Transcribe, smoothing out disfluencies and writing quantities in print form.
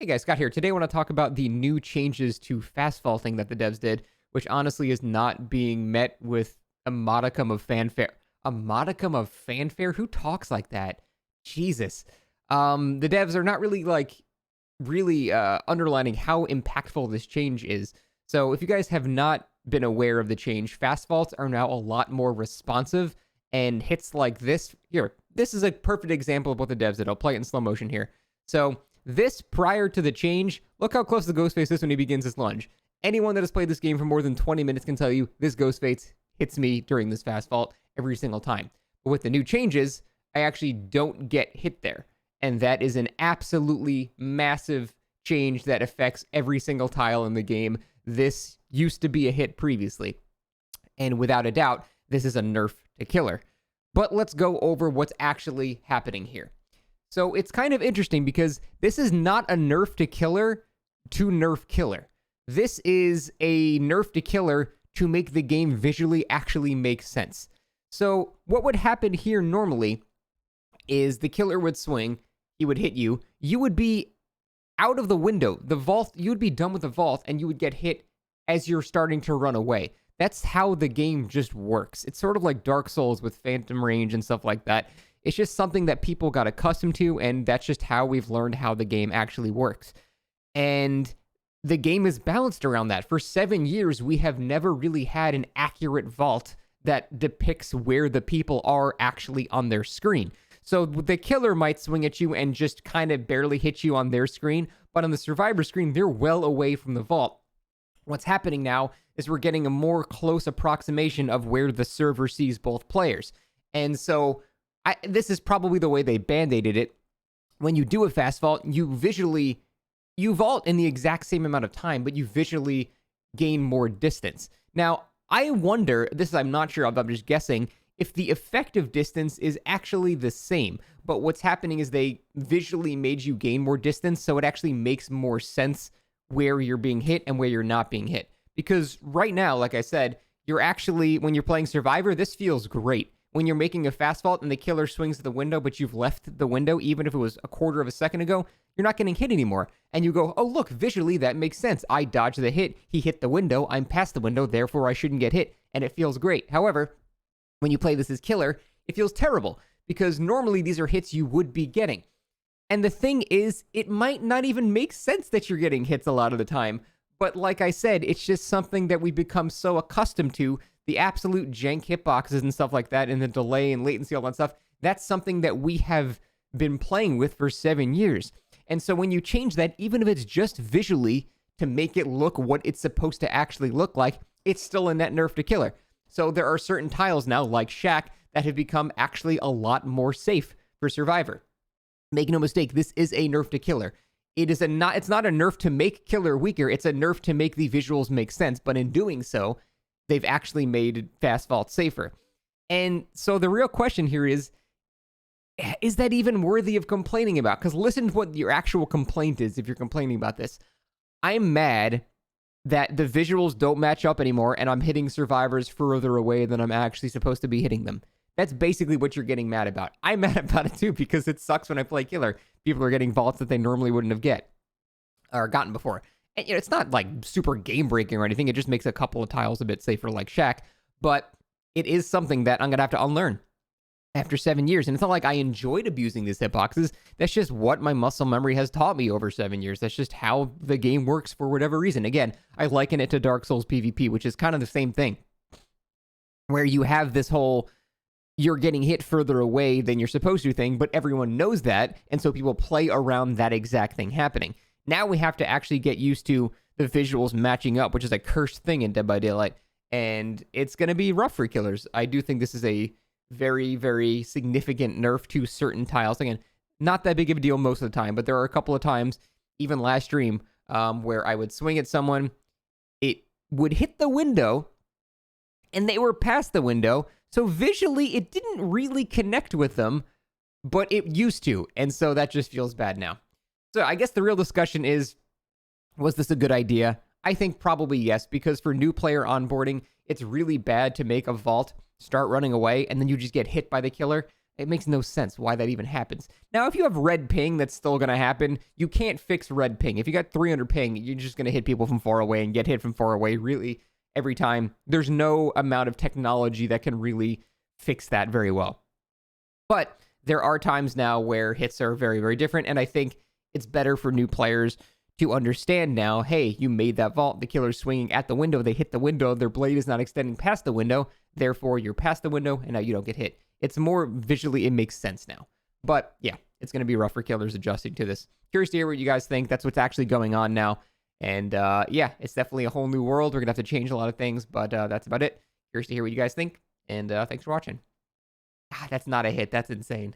Hey guys, Scott here. Today I want to talk about the new changes to fast vaulting that the devs did, which honestly is not being met with a modicum of fanfare. A modicum of fanfare? Who talks like that? Jesus. The devs are not really underlining how impactful this change is. So if you guys have not been aware of the change, fast vaults are now a lot more responsive, and hits like this is a perfect example of what the devs did. I'll play it in slow motion here. So this, prior to the change, look how close the Ghostface is when he begins his lunge. Anyone that has played this game for more than 20 minutes can tell you this Ghostface hits me during this fast vault every single time. But with the new changes, I actually don't get hit there. And that is an absolutely massive change that affects every single tile in the game. This used to be a hit previously. And without a doubt, this is a nerf to killer. But let's go over what's actually happening here. So it's kind of interesting because this is not a nerf to killer to nerf killer. This is a nerf to killer to make the game visually actually make sense. So what would happen here normally is the killer would swing, he would hit you, you would be out of the window, the vault, you would be done with the vault, and you would get hit as you're starting to run away. That's how the game just works. It's sort of like Dark Souls with phantom range and stuff like that. It's just something that people got accustomed to, and that's just how we've learned how the game actually works. And the game is balanced around that. For 7 years, we have never really had an accurate vault that depicts where the people are actually on their screen. So the killer might swing at you and just kind of barely hit you on their screen, but on the survivor screen, they're well away from the vault. What's happening now is we're getting a more close approximation of where the server sees both players. And so this is probably the way they band-aided it. When you do a fast vault, you vault in the exact same amount of time, but you visually gain more distance. Now, I wonder, I'm not sure, I'm just guessing, if the effective distance is actually the same. But what's happening is they visually made you gain more distance, so it actually makes more sense where you're being hit and where you're not being hit. Because right now, like I said, when you're playing Survivor, this feels great. When you're making a fast vault and the killer swings to the window, but you've left the window, even if it was a quarter of a second ago, you're not getting hit anymore. And you go, oh, look, visually, that makes sense. I dodged the hit. He hit the window. I'm past the window. Therefore, I shouldn't get hit. And it feels great. However, when you play this as killer, it feels terrible because normally these are hits you would be getting. And the thing is, it might not even make sense that you're getting hits a lot of the time. But like I said, it's just something that we've become so accustomed to. The absolute jank hitboxes and stuff like that, and the delay and latency, all that stuff, that's something that we have been playing with for 7 years. And so when you change that, even if it's just visually to make it look what it's supposed to actually look like, it's still a net nerf to killer. So there are certain tiles now, like Shack, that have become actually a lot more safe for Survivor. Make no mistake, this is a nerf to killer. It's not a nerf to make killer weaker, it's a nerf to make the visuals make sense, but in doing so, they've actually made fast vault safer. And so the real question here is that even worthy of complaining about? Because listen to what your actual complaint is if you're complaining about this. I'm mad that the visuals don't match up anymore and I'm hitting survivors further away than I'm actually supposed to be hitting them. That's basically what you're getting mad about. I'm mad about it too because it sucks when I play killer. People are getting vaults that they normally wouldn't have gotten before. And, it's not like super game breaking or anything. It just makes a couple of tiles a bit safer like Shack. But it is something that I'm going to have to unlearn after 7 years. And it's not like I enjoyed abusing these hitboxes. That's just what my muscle memory has taught me over 7 years. That's just how the game works for whatever reason. Again, I liken it to Dark Souls PvP, which is kind of the same thing. Where you have this whole, you're getting hit further away than you're supposed to thing, but everyone knows that. And so people play around that exact thing happening. Now we have to actually get used to the visuals matching up, which is a cursed thing in Dead by Daylight. And it's going to be rough for killers. I do think this is a very, very significant nerf to certain tiles. Again, not that big of a deal most of the time, but there are a couple of times, even last stream, where I would swing at someone, it would hit the window, and they were past the window. So visually, it didn't really connect with them, but it used to. And so that just feels bad now. So I guess the real discussion is, was this a good idea? I think probably yes, because for new player onboarding, it's really bad to make a vault, start running away, and then you just get hit by the killer. It makes no sense why that even happens. Now, if you have red ping, that's still going to happen. You can't fix red ping. If you got 300 ping, you're just going to hit people from far away and get hit from far away really every time. There's no amount of technology that can really fix that very well. But there are times now where hits are very, very different, and I think it's better for new players to understand now, hey, you made that vault, the killer's swinging at the window, they hit the window, their blade is not extending past the window, therefore you're past the window, and now you don't get hit. It's more visually, it makes sense now. But yeah, it's going to be rough for killers adjusting to this. Curious to hear what you guys think. That's what's actually going on now. And yeah, it's definitely a whole new world. We're going to have to change a lot of things, but that's about it. Curious to hear what you guys think, and thanks for watching. Ah, that's not a hit. That's insane.